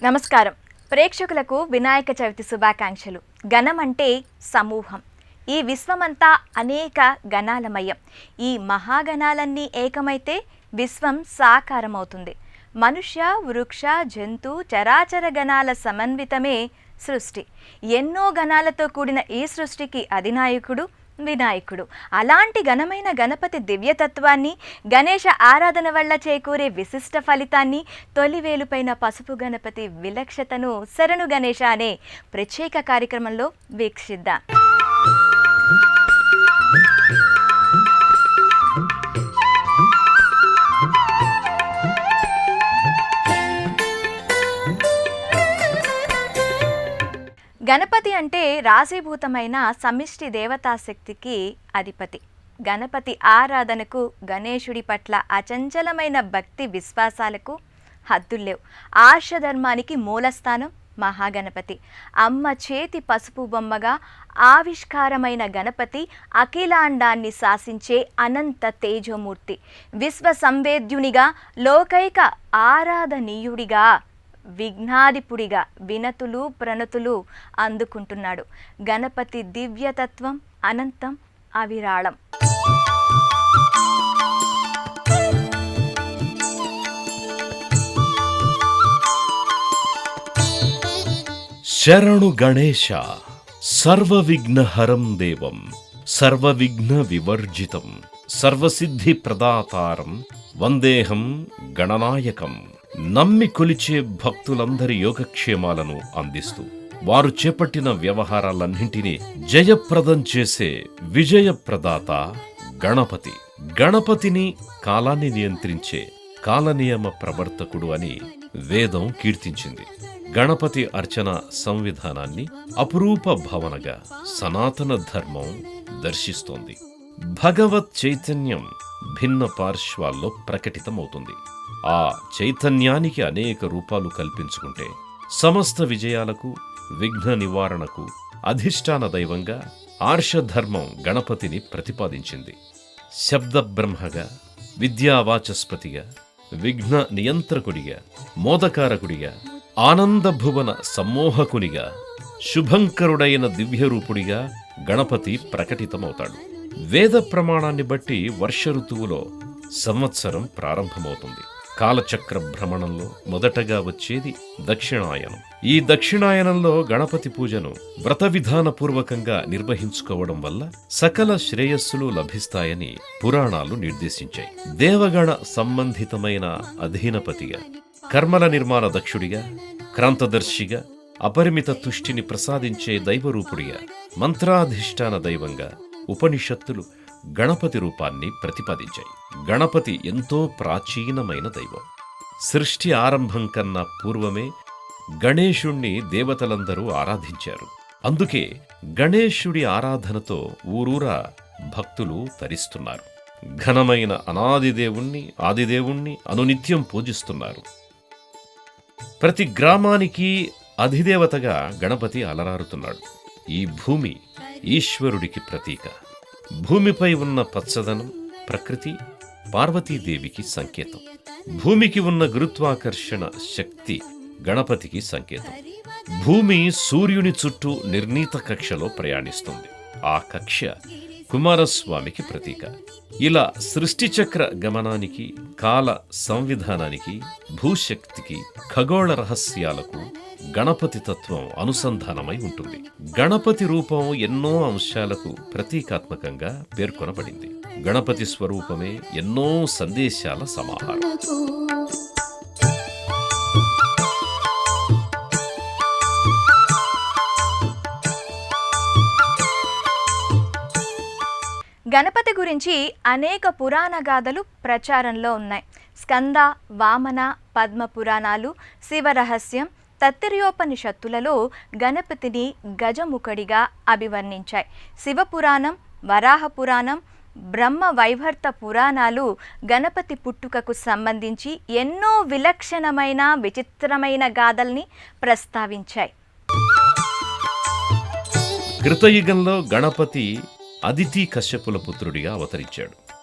నమస్కారం. ప్రేక్షకులకు వినాయక చవితి శుభాకాంక్షలు. గణం అంటే సమూహం. ఈ విశ్వమంతా అనేక గణాలమయం. ఈ మహాగణాలన్నీ ఏకమైతే విశ్వం సాకారమవుతుంది. మనుష్య, వృక్ష, జంతు, చరాచర గణాల సమన్వితమే సృష్టి. ఎన్నో గణాలతో కూడిన ఈ సృష్టికి అధినాయకుడు వినాయకుడు. అలాంటి ఘనమైన గణపతి దివ్యతత్వాన్ని, గణేశ ఆరాధన వల్ల చేకూరే విశిష్ట ఫలితాన్ని, తొలివేలుపైన పసుపు గణపతి విలక్షతను శరణు గణేశ అనే ప్రత్యేక కార్యక్రమంలో వీక్షిద్దాం. గణపతి అంటే రాశీభూతమైన సమిష్టి దేవతాశక్తికి అధిపతి. గణపతి ఆరాధనకు, గణేశుడి పట్ల అచంచలమైన భక్తి విశ్వాసాలకు హద్దుల్లేవు. ఆర్షధర్మానికి మూలస్థానం మహాగణపతి. అమ్మ చేతి పసుపు బొమ్మగా ఆవిష్కారమైన గణపతి అఖిలాండాన్ని శాసించే అనంత తేజోమూర్తి. విశ్వ సంవేద్యునిగా, లోకైక ఆరాధనీయుడిగా, విఘ్నాధిపుడిగా వినతులు ప్రణతులు అందుకుంటున్నాడు. గణపతి దివ్యతత్వం అనంతం, అవిరాళం. శరణు గణేశ సర్వవిఘ్నహరం దేవం, సర్వవిఘ్న వివర్జితం, సర్వసిద్ధి ప్రదాతారం వందేహం గణనాయకం. నమ్మి కొలిచే భక్తులందరి యోగక్షేమాలను అందిస్తూ వారు చేపట్టిన వ్యవహారాలన్నింటినీ జయప్రదం చేసే విజయప్రదాత గణపతి. గణపతిని కాలాన్ని నియంత్రించే కాలనియమ ప్రవర్తకుడు అని వేదం కీర్తించింది. గణపతి అర్చన సంవిధానాన్ని అపురూప భావనగా సనాతన ధర్మం దర్శిస్తోంది. భగవత్ చైతన్యం భిన్న పార్శ్వాల్లో ప్రకటితమవుతుంది. ఆ చైతన్యానికి అనేక రూపాలు కల్పించుకుంటే సమస్త విజయాలకు, విఘ్న నివారణకు అధిష్టాన దైవంగా ఆర్షధర్మం గణపతిని ప్రతిపాదించింది. శబ్ద బ్రహ్మగా, విద్యావాచస్పతిగా, విఘ్న నియంత్రకుడిగా, మోదకారకుడిగా, ఆనందభువన సమ్మోహకునిగా, శుభంకరుడైన దివ్యరూపుడిగా గణపతి ప్రకటితమవుతాడు. వేద ప్రమాణాన్ని బట్టి వర్ష ఋతువులో సంవత్సరం ప్రారంభమవుతుంది. కాలచక్ర భ్రమణంలో మొదటగా వచ్చేది దక్షిణాయనం. ఈ దక్షిణాయనంలో గణపతి పూజను వ్రత విధానపూర్వకంగా నిర్వహించుకోవడం వల్ల సకల శ్రేయస్సులు లభిస్తాయని పురాణాలు నిర్దేశించాయి. దేవగణ సంబంధితమైన అధీనపతిగా, కర్మల నిర్మాణ దక్షుడిగా, క్రాంతదర్శిగా, అపరిమిత తుష్టిని ప్రసాదించే దైవరూపుడిగా, మంత్రాధిష్టాన దైవంగా ఉపనిషత్తులు గణపతి రూపాన్ని ప్రతిపాదించాయి. గణపతి ఎంతో ప్రాచీనమైన దైవం. సృష్టి ఆరంభం కన్నా పూర్వమే గణేశుణ్ణి దేవతలందరూ ఆరాధించారు. అందుకే గణేశుడి ఆరాధనతో ఊరూరా భక్తులు తరిస్తున్నారు. ఘనమైన అనాదిదేవుణ్ణి, ఆదిదేవుణ్ణి అనునిత్యం పూజిస్తున్నారు. ప్రతి గ్రామానికి అధిదేవతగా గణపతి అలరారుతున్నాడు. ఈ భూమి ఈశ్వరుడికి ప్రతీక. భూమిపై ఉన్న పచ్చదనం, ప్రకృతి పార్వతీదేవికి సంకేతం. భూమికి ఉన్న గురుత్వాకర్షణ శక్తి గణపతికి సంకేతం. భూమి సూర్యుని చుట్టూ నిర్ణీత కక్షలో ప్రయాణిస్తుంది. ఆ కక్ష కుమారస్వామికి ప్రతీక. ఇలా సృష్టిచక్ర గమనానికి, కాల సంవిధానానికి, భూశక్తికి, ఖగోళ రహస్యాలకు గణపతి తత్వం అనుసంధానమై ఉంటుంది. గణపతి రూపం ఎన్నో అంశాలకు ప్రతీకాత్మకంగా పేర్కొనబడింది. గణపతి స్వరూపమే ఎన్నో సందేశాల సమాహారం. గణపతి గురించి అనేక పురాణ గాథలు ప్రచారంలో ఉన్నాయి. స్కంద, వామన, పద్మ పురాణాలు, శివరహస్యం, తత్తిర్యోపనిషత్తులలో గణపతిని గజముఖడిగా అభివర్ణించాయి. శివపురాణం, వరాహ పురాణం, బ్రహ్మ వైవర్త పురాణాలు గణపతి పుట్టుకకు సంబంధించి ఎన్నో విలక్షణమైన, విచిత్రమైన గాథల్ని ప్రస్తావించాయి. కృతయుగంలో గణపతి అదితి కశ్యపుల పుత్రుడిగా అవతరించాడు.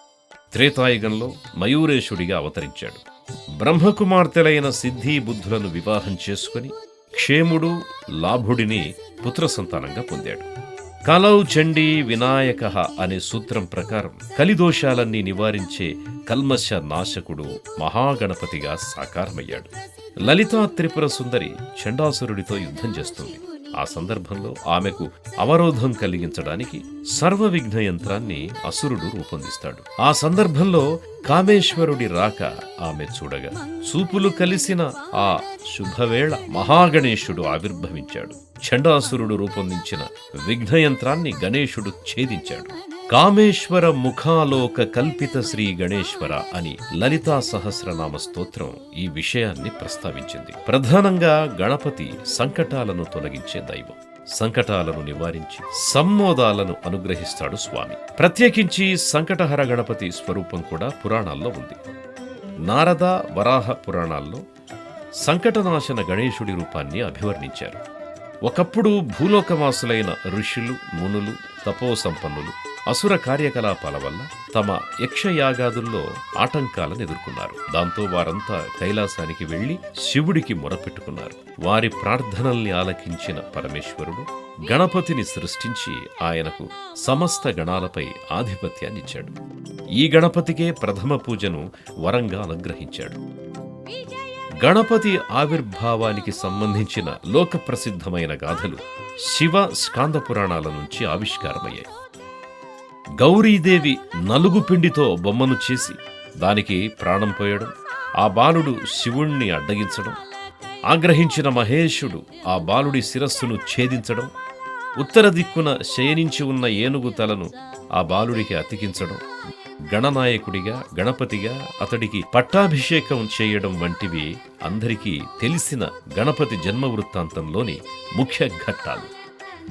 త్రేతాయుగంలో మయూరేశుడిగా అవతరించాడు. బ్రహ్మకుమార్తెలైన సిద్ధి బుద్ధులను వివాహం చేసుకుని క్షేముడు లాభుడిని పుత్ర సంతానంగా పొందాడు. కలౌ చండీ వినాయక అనే సూత్రం ప్రకారం కలిదోషాలన్నీ నివారించే కల్మష నాశకుడు మహాగణపతిగా సాకారమయ్యాడు. లలితా త్రిపుర సుందరి చండాసురుడితో యుద్ధం చేస్తుంది. ఆ సందర్భంలో ఆమెకు అవరోధం కలిగించడానికి సర్వ విఘ్న యంత్రాన్ని అసురుడు రూపొందిస్తాడు. ఆ సందర్భంలో కామేశ్వరుడి రాక ఆమె చూడగా చూపులు కలిసిన ఆ శుభవేళ మహాగణేశుడు ఆవిర్భవించాడు. చండాసురుడు రూపొందించిన విఘ్నయంత్రాన్ని గణేశుడు ఛేదించాడు. కామేశ్వర ముఖాలోక కల్పిత శ్రీ గణేశ్వర అని లలితా సహస్రనామ స్తోత్రం ఈ విషయాన్ని ప్రస్తావించింది. ప్రధానంగా గణపతి సంకటాలను తొలగించే దైవం. సంకటాలను నివారించి సమ్మోదాలను అనుగ్రహిస్తాడు స్వామి. ప్రత్యేకించి సంకటహర గణపతి స్వరూపం కూడా పురాణాల్లో ఉంది. నారద వరాహ పురాణాల్లో సంకటనాశన గణేశుడి రూపాన్ని అభివర్ణించారు. ఒకప్పుడు భూలోకవాసులైన ఋషులు, మునులు, తపోసంపన్నులు అసుర కార్యకలాపాల వల్ల తమ యక్షయాగాదుల్లో ఆటంకాలను ఎదుర్కొన్నారు. దాంతో వారంతా కైలాసానికి వెళ్లి శివుడికి మొరపెట్టుకున్నారు. వారి ప్రార్థనల్ని ఆలకించిన పరమేశ్వరుడు గణపతిని సృష్టించి ఆయనకు సమస్త గణాలపై ఆధిపత్యాన్నిచ్చాడు. ఈ గణపతికే ప్రథమ పూజను వరంగా అనుగ్రహించాడు. గణపతి ఆవిర్భావానికి సంబంధించిన లోకప్రసిద్ధమైన గాథలు శివ స్కాంద పురాణాల నుంచి ఆవిష్కారమయ్యాయి. గౌరీదేవి నలుగు పిండితో బొమ్మను చేసి దానికి ప్రాణం పోయడం, ఆ బాలుడు శివుణ్ణి అడ్డగించడం, ఆగ్రహించిన మహేశుడు ఆ బాలుడి శిరస్సును ఛేదించడం, ఉత్తర దిక్కున శయనించి ఉన్న ఏనుగు తలను ఆ బాలుడికి అతికించడం, గణనాయకుడిగా గణపతిగా అతడికి పట్టాభిషేకం చేయడం వంటివి అందరికీ తెలిసిన గణపతి జన్మ వృత్తాంతంలోని ముఖ్య ఘట్టాలు.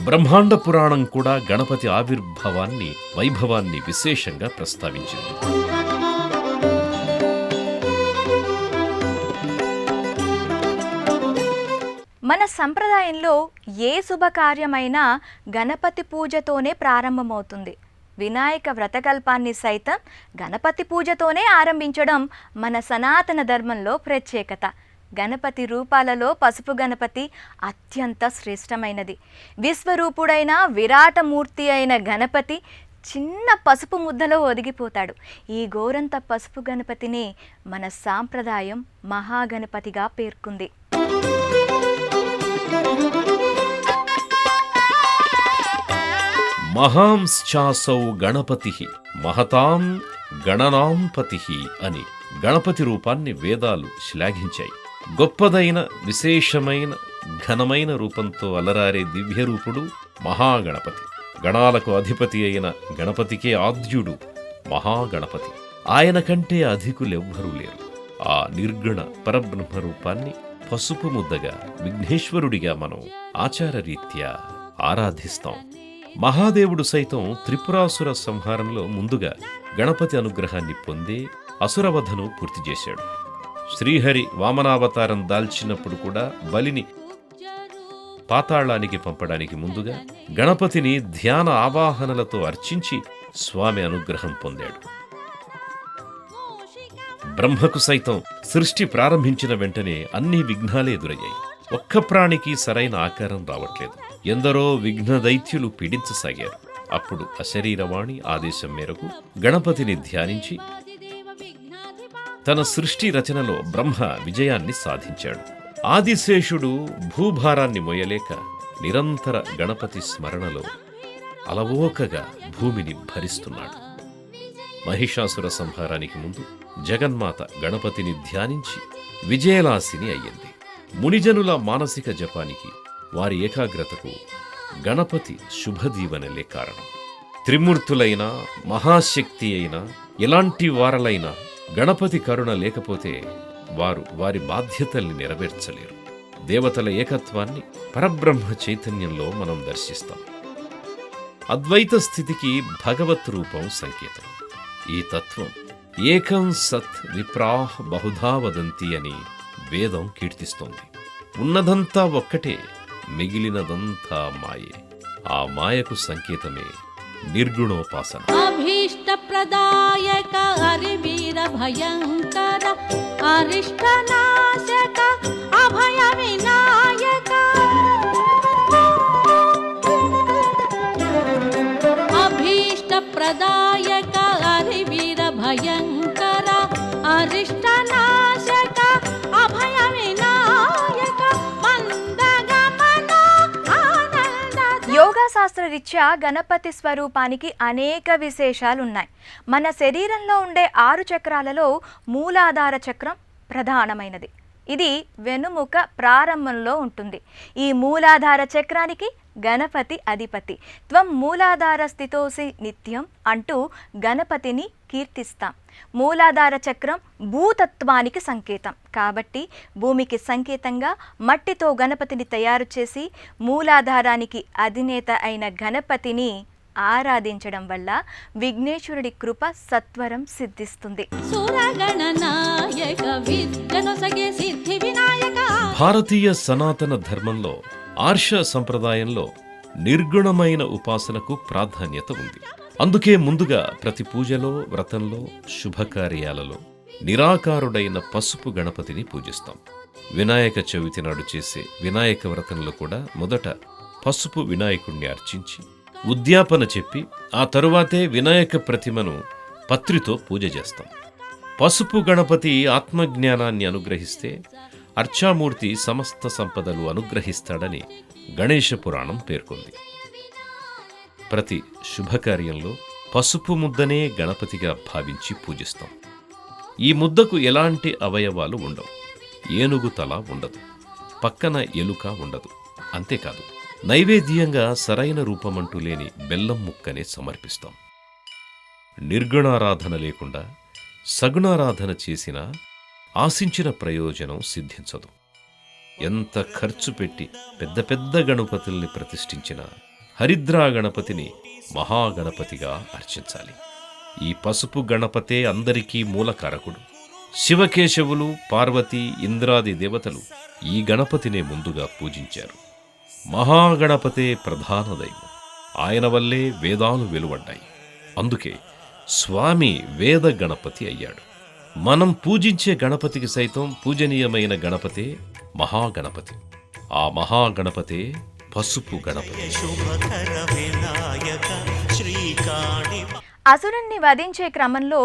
బ్రహ్మాండ పురాణం కూడా గణపతి ఆవిర్భావాన్ని, వైభవాన్ని విశేషంగా ప్రస్తావించింది. మన సంప్రదాయంలో ఏ శుభకార్యమైనా గణపతి పూజతోనే ప్రారంభమవుతుంది. వినాయక వ్రతకల్పాన్ని సైతం గణపతి పూజతోనే ఆరంభించడం మన సనాతన ధర్మంలో ప్రత్యేకత. గణపతి రూపాలలో పసుపు గణపతి అత్యంత శ్రేష్టమైనది. విశ్వరూపుడైన విరాటమూర్తి అయిన గణపతి చిన్న పసుపు ముద్దలో ఒదిగిపోతాడు. ఈ గోరంత పసుపు గణపతిని మన సాంప్రదాయం మహాగణపతిగా పేర్కొంది. మహాంశ్చాసౌ గణపతి మహతాం గణనాంపతి అని గణపతి రూపాన్ని వేదాలు శ్లాఘించాయి. గొప్పదైన, విశేషమైన, ఘనమైన రూపంతో అలరారే దివ్యరూపుడు మహాగణపతి. గణాలకు అధిపతి అయిన గణపతికే ఆద్యుడు మహాగణపతి. ఆయన కంటే అధికులెవ్వరూ లేరు. ఆ నిర్గుణ పరబ్రహ్మ రూపాన్ని పసుపు ముద్దగా విఘ్నేశ్వరుడిగా మనం ఆచారరీత్యా ఆరాధిస్తాం. మహాదేవుడు సైతం త్రిపురాసుర సంహారంలో ముందుగా గణపతి అనుగ్రహాన్ని పొందే అసురవధను పూర్తి చేశాడు. శ్రీహరి వామనావతారం దాల్చినప్పుడు కూడా బలిని పాతాళానికి పంపడానికి ముందుగా గణపతిని ధ్యాన ఆవాహనలతో అర్చించి స్వామి అనుగ్రహం పొందాడు. బ్రహ్మకు సైతం సృష్టి ప్రారంభించిన వెంటనే అన్ని విఘ్నాలే ఎదురయ్యాయి. ఒక్క ప్రాణికి సరైన ఆకారం రావట్లేదు. ఎందరో విఘ్న దైత్యులు పీడించసాగారు. అప్పుడు అశరీరవాణి ఆదేశం మేరకు గణపతిని ధ్యానించి తన సృష్టి రచనలో బ్రహ్మ విజయాన్ని సాధించాడు. ఆదిశేషుడు భూభారాన్ని మోయలేక నిరంతర గణపతి స్మరణలో అలవోకగా భూమిని భరిస్తున్నాడు. మహిషాసుర సంహారానికి ముందు జగన్మాత గణపతిని ధ్యానించి విజయలాసిని అయ్యింది. మునిజనుల మానసిక జపానికి, వారి ఏకాగ్రతకు గణపతి శుభదీవనలే కారణం. త్రిమూర్తులైన, మహాశక్తి అయిన, ఎలాంటి వారలైనా గణపతి కరుణ లేకపోతే వారు వారి బాధ్యతల్ని నెరవేర్చలేరు. దేవతల ఏకత్వాన్ని పరబ్రహ్మ చైతన్యంలో మనం దర్శిస్తాం. అద్వైత స్థితికి భగవత్ రూపం సంకేతం. ఈ తత్వం ఏకం సత్ విప్రాహ్ బహుధా వదంతి అని వేదం కీర్తిస్తోంది. ఉన్నదంతా ఒక్కటే, మిగిలినదంతా మాయే. ఆ మాయకు సంకేతమే నిర్గుణోపాసన. అభీష్టప్రదాయక హరివీర భయంకర అరిష్టనాశక అభయ వినాయక అభీష్టప్రదాయక హరివీర భయంకర అరిష్టనాశక అభయ వినాయక మందగమన ఆనంద. యోగా శాస్త్రరీత్యా గణపతి స్వరూపానికి అనేక విశేషాలున్నాయి. మన శరీరంలో ఉండే 6 చక్రాలలో మూలాధార చక్రం ప్రధానమైనది. ఇది వెనుముక ప్రారంభంలో ఉంటుంది. ఈ మూలాధార చక్రానికి గణపతి అధిపతి. త్వం మూలాధార స్థితోసి నిత్యం అంటూ గణపతిని కీర్తిస్తాం. మూలాధార చక్రం భూతత్వానికి సంకేతం కాబట్టి భూమికి సంకేతంగా మట్టితో గణపతిని తయారు చేసి మూలాధారానికి అధినేత అయిన గణపతిని ఆరాధించడం వల్ల విఘ్నేశ్వరుడి కృప సత్వరం సిద్ధిస్తుంది. సురగణనాయక విద్యనొసగే సిద్ధి వినాయక. భారతీయ సనాతన ధర్మంలో ఆర్ష సంప్రదాయంలో నిర్గుణమైన ఉపాసనకు ప్రాధాన్యత ఉంది. అందుకే ముందుగా ప్రతి పూజలో, వ్రతంలో, శుభకార్యాలలో నిరాకారుడైన పసుపు గణపతిని పూజిస్తాం. వినాయక చవితి నాడు చేసే వినాయక వ్రతంలో కూడా మొదట పసుపు వినాయకుణ్ణి అర్చించి ఉద్యాపన చెప్పి ఆ తరువాతే వినాయక ప్రతిమను పత్రితో పూజ చేస్తాం. పసుపు గణపతి ఆత్మజ్ఞానాన్ని అనుగ్రహిస్తే అర్చామూర్తి సమస్త సంపదలు అనుగ్రహిస్తాడని గణేశ పురాణం పేర్కొంది. ప్రతి శుభకార్యంలో పసుపు ముద్దనే గణపతిగా భావించి పూజిస్తాం. ఈ ముద్దకు ఎలాంటి అవయవాలు ఉండవు. ఏనుగు తల ఉండదు, పక్కన ఎలుక ఉండదు. అంతేకాదు, నైవేద్యంగా సరైన రూపమంటూ లేని బెల్లం ముక్కనే సమర్పిస్తాం. నిర్గుణారాధన లేకుండా సగుణారాధన చేసినా ఆశించిన ప్రయోజనం సిద్ధించదు. ఎంత ఖర్చు పెట్టి పెద్ద పెద్ద గణపతుల్ని ప్రతిష్ఠించినా హరిద్రా గణపతిని మహాగణపతిగా అర్చించాలి. ఈ పసుపు గణపతే అందరికీ మూలకారకుడు. శివకేశవులు, పార్వతి, ఇంద్రాది దేవతలు ఈ గణపతినే ముందుగా పూజించారు. మహాగణపతే ప్రధాన దైవం. ఆయన వల్లే వేదాలు వెలువడ్డాయి. అందుకే స్వామి వేద గణపతి అయ్యాడు. మనం పూజించే గణపతికి సైతం పూజనీయమైన గణపతే మహాగణపతి. ఆ మహాగణపతే పసుపు గణపతి. అసురుణ్ణి వధించే క్రమంలో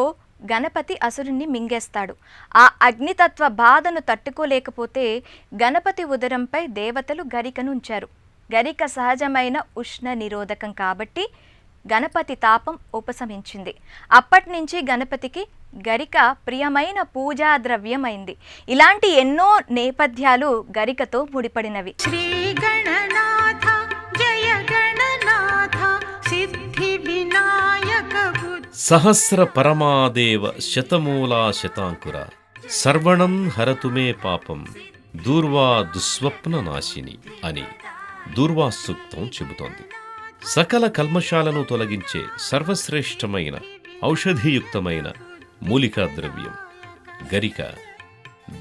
గణపతి అసురుణ్ణి మింగేస్తాడు. ఆ అగ్నితత్వ బాధను తట్టుకోలేకపోతే గణపతి ఉదరంపై దేవతలు గరికను ఉంచారు. గరిక సహజమైన ఉష్ణ నిరోధకం కాబట్టి గణపతి తాపం ఉపశమించింది. అప్పటి నుంచి గణపతికి గరిక ప్రియమైన పూజా ద్రవ్యమైంది. ఇలాంటి ఎన్నో నేపథ్యాలు గరికతో ముడిపడినవి. శ్రీ గణనాథ జయ గణనాథ సిద్ధి వినాయక. సహస్ర పరమాదేవ శతమూలా శతాంకుర సర్వణం హరతుమే పాపం దూర్వా దుస్వప్న నాశిని అని దూర్వా సూక్తం చెబుతోంది. సకల కల్మషాలను తొలగించే సర్వశ్రేష్టమైన ఔషధియుక్తమైన మూలికా ద్రవ్యం గరిక.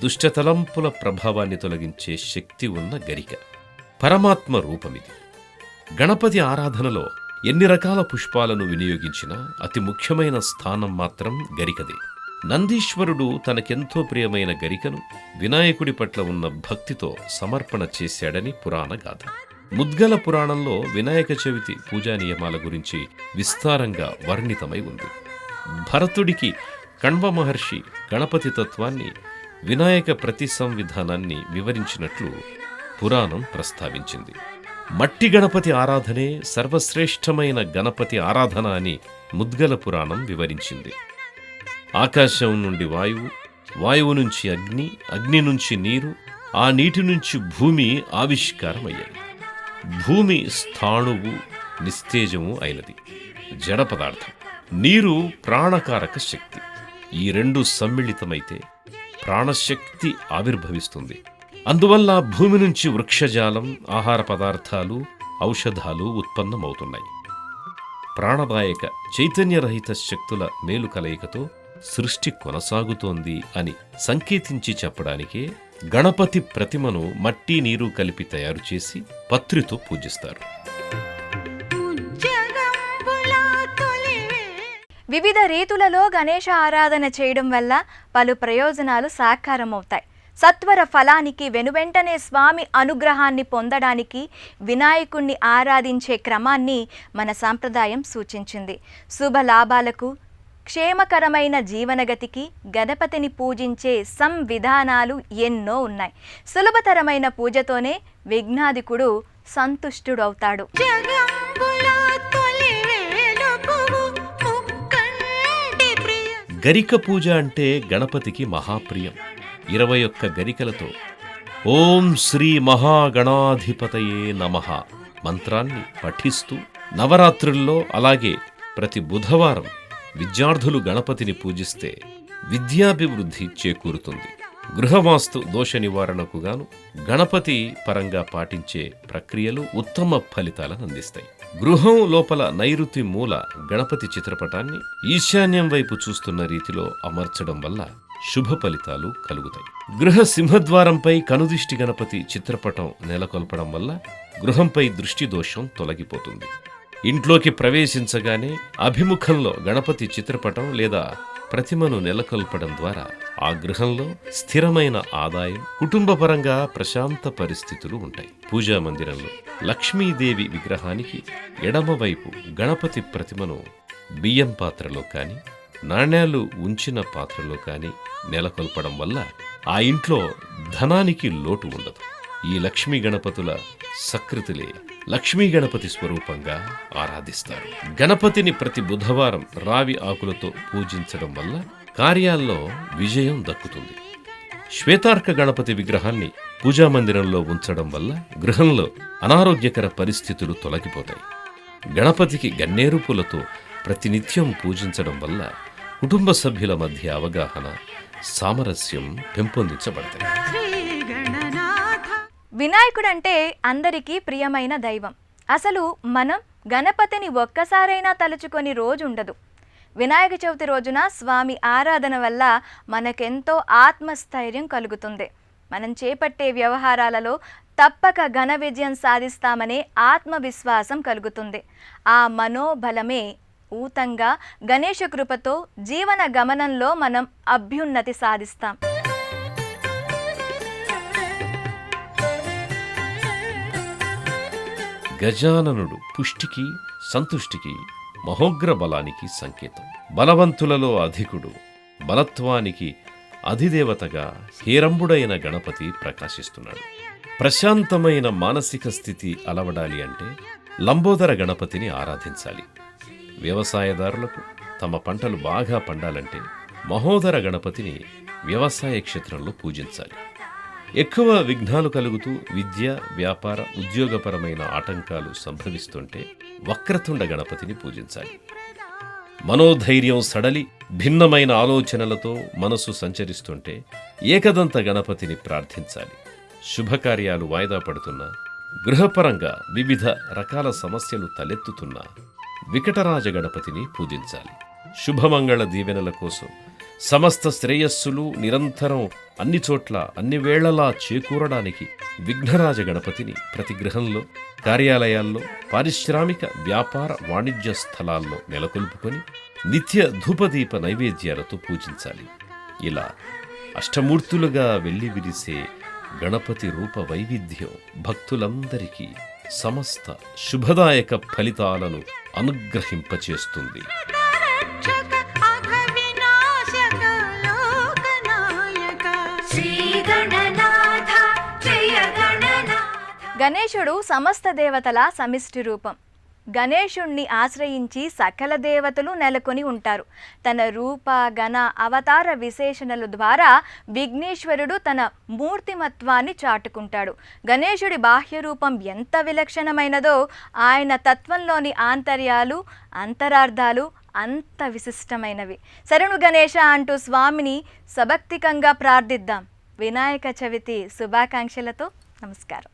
దుష్టతలంపుల ప్రభావాన్ని తొలగించే శక్తి ఉన్న గరిక పరమాత్మ రూపమిది. గణపతి ఆరాధనలో ఎన్ని రకాల పుష్పాలను వినియోగించినా అతి ముఖ్యమైన స్థానం మాత్రం గరికదే. నందీశ్వరుడు తనకెంతో ప్రియమైన గరికను వినాయకుడి పట్ల ఉన్న భక్తితో సమర్పణ చేశాడని పురాణ గాథ. ముద్గల పురాణంలో వినాయక చవితి పూజా నియమాల గురించి విస్తారంగా వర్ణితమై ఉంది. భరతుడికి కణ్వ మహర్షి గణపతి తత్వాన్ని, వినాయక ప్రతి సంవిధానాన్ని వివరించినట్లు పురాణం ప్రస్తావించింది. మట్టి గణపతి ఆరాధనే సర్వశ్రేష్టమైన గణపతి ఆరాధన అని ముద్గల పురాణం వివరించింది. ఆకాశం నుండి వాయువు, వాయువు నుంచి అగ్ని, అగ్ని నుంచి నీరు, ఆ నీటి నుంచి భూమి ఆవిష్కారమయ్యాయి. భూమి స్థాణువు, నిస్తేజము అయినది, జడ పదార్థం. నీరు ప్రాణకారక శక్తి. ఈ రెండు సమ్మిళితమైతే ప్రాణశక్తి ఆవిర్భవిస్తుంది. అందువల్ల భూమి నుంచి వృక్షజాలం, ఆహార పదార్థాలు, ఔషధాలు ఉత్పన్నమవుతున్నాయి. ప్రాణదాయక చైతన్యరహిత శక్తుల మేలు కలయికతో సృష్టి కొనసాగుతోంది అని సంకేతించి చెప్పడానికే గణపతి ప్రతిమను మట్టి, నీరు కలిపి తయారు చేసి పత్రితో పూజిస్తారు. ఉజ్జగంబులా వివిధ రీతులలో గణేశ ఆరాధన చేయడం వల్ల పలు ప్రయోజనాలు సాకారమవుతాయి. సత్వర ఫలానికి వెనువెంటనే స్వామి అనుగ్రహాన్ని పొందడానికి వినాయకుణ్ణి ఆరాధించే క్రమాన్ని మన సాంప్రదాయం సూచించింది. శుభ లాభాలకు, క్షేమకరమైన జీవనగతికి గణపతిని పూజించే సంవిధానాలు ఎన్నో ఉన్నాయి. సులభతరమైన పూజతోనే విఘ్నాధికుడు సంతుష్టుడవుతాడు. గరిక పూజ అంటే గణపతికి మహాప్రియం. 21 గరికలతో ఓం శ్రీ మహాగణాధిపతయే నమః మంత్రాన్ని పఠిస్తూ నవరాత్రుల్లో, అలాగే ప్రతి బుధవారం విద్యార్థులు గణపతిని పూజిస్తే విద్యాభివృద్ధి చేకూరుతుంది. గృహవాస్తు దోష నివారణకు గాను గణపతి పరంగా పాటించే ప్రక్రియలు ఉత్తమ ఫలితాలను అందిస్తాయి. గృహం లోపల నైరుతి మూల గణపతి చిత్రపటాన్ని ఈశాన్యం వైపు చూస్తున్న రీతిలో అమర్చడం వల్ల శుభ ఫలితాలు కలుగుతాయి. గృహ సింహద్వారంపై కనుదిష్టి గణపతి చిత్రపటం నెలకొల్పడం వల్ల గృహంపై దృష్టి దోషం తొలగిపోతుంది. ఇంట్లోకి ప్రవేశించగానే అభిముఖంలో గణపతి చిత్రపటం లేదా ప్రతిమను నెలకొల్పడం ద్వారా ఆ గృహంలో స్థిరమైన ఆదాయం, కుటుంబపరంగా ప్రశాంత పరిస్థితులు ఉంటాయి. పూజా మందిరంలో లక్ష్మీదేవి విగ్రహానికి ఎడమవైపు గణపతి ప్రతిమను బియ్యం పాత్రలో కానీ, నాణ్యాలు ఉంచిన పాత్రలో కానీ నెలకొల్పడం వల్ల ఆ ఇంట్లో ధనానికి లోటు ఉండదు. ఈ లక్ష్మీ గణపతుల సకృతులే లక్ష్మీ గణపతి స్వరూపంగా ఆరాధిస్తారు. గణపతిని ప్రతి బుధవారం రావి ఆకులతో పూజించడం వల్ల కార్యాల్లో విజయం దక్కుతుంది. శ్వేతార్క గణపతి విగ్రహాన్ని పూజామందిరంలో ఉంచడం వల్ల గృహంలో అనారోగ్యకర పరిస్థితులు తొలగిపోతాయి. గణపతికి గన్నేరు పూలతో ప్రతినిత్యం పూజించడం వల్ల కుటుంబ సభ్యుల మధ్య అవగాహన, సామరస్యం పెంపొందించబడతాయి. వినాయకుడంటే అందరికీ ప్రియమైన దైవం. అసలు మనం గణపతిని ఒక్కసారైనా తలుచుకొని రోజు ఉండదు. వినాయక చవితి రోజున స్వామి ఆరాధన వల్ల మనకెంతో ఆత్మస్థైర్యం కలుగుతుంది. మనం చేపట్టే వ్యవహారాలలో తప్పక ఘన విజయం సాధిస్తామనే ఆత్మవిశ్వాసం కలుగుతుంది. ఆ మనోబలమే ఊతంగా గణేశ కృపతో జీవన గమనంలో మనం అభ్యున్నతి సాధిస్తాం. గజాననుడు పుష్టికి, సంతుష్టికి, మహోగ్ర బలానికి సంకేతం. బలవంతులలో అధికుడు, బలత్వానికి అధిదేవతగా హేరంబుడైన గణపతి ప్రకాశిస్తున్నాడు. ప్రశాంతమైన మానసిక స్థితి అలవడాలి అంటే లంబోదర గణపతిని ఆరాధించాలి. వ్యవసాయదారులకు తమ పంటలు బాగా పండాలంటే మహోదర గణపతిని వ్యవసాయ క్షేత్రంలో పూజించాలి. ఎక్కువ విఘ్నాలు కలుగుతూ విద్య, వ్యాపార, ఉద్యోగపరమైన ఆటంకాలు సంభవిస్తుంటే వక్రతుండ గణపతిని పూజించాలి. మనోధైర్యం సడలి భిన్నమైన ఆలోచనలతో మనసు సంచరిస్తుంటే ఏకదంత గణపతిని ప్రార్థించాలి. శుభకార్యాలు వాయిదా పడుతున్నా, గృహపరంగా వివిధ రకాల సమస్యలు తలెత్తుతున్నా వికటరాజ గణపతిని పూజించాలి. శుభమంగళ దీవెనల కోసం సమస్త శ్రేయస్సులు నిరంతరం అన్ని చోట్ల అన్ని వేళలా చేకూరడానికి విఘ్నరాజ గణపతిని ప్రతి గృహంలో, కార్యాలయాల్లో, పారిశ్రామిక, వ్యాపార, వాణిజ్య స్థలాల్లో నెలకొల్పుకొని నిత్య ధూపదీప నైవేద్యాలతో పూజించాలి. ఇలా అష్టమూర్తులుగా వెళ్లి విరిసే గణపతి రూప వైవిధ్యం భక్తులందరికీ సమస్త శుభదాయక ఫలితాలను అనుగ్రహింపచేస్తుంది. గణేశుడు సమస్త దేవతల సమిష్టి రూపం. గణేశుణ్ణి ఆశ్రయించి సకల దేవతలు నెలకొని ఉంటారు. తన రూప, గణ, అవతార విశేషణల ద్వారా విఘ్నేశ్వరుడు తన మూర్తిమత్వాన్ని చాటుకుంటాడు. గణేశుడి బాహ్య రూపం ఎంత విలక్షణమైనదో ఆయన తత్వంలోని ఆంతర్యాలు, అంతరార్థాలు అంత విశిష్టమైనవి. శరణు గణేశ అంటూ స్వామిని సభక్తికంగా ప్రార్థిద్దాం. వినాయక చవితి శుభాకాంక్షలతో నమస్కారం.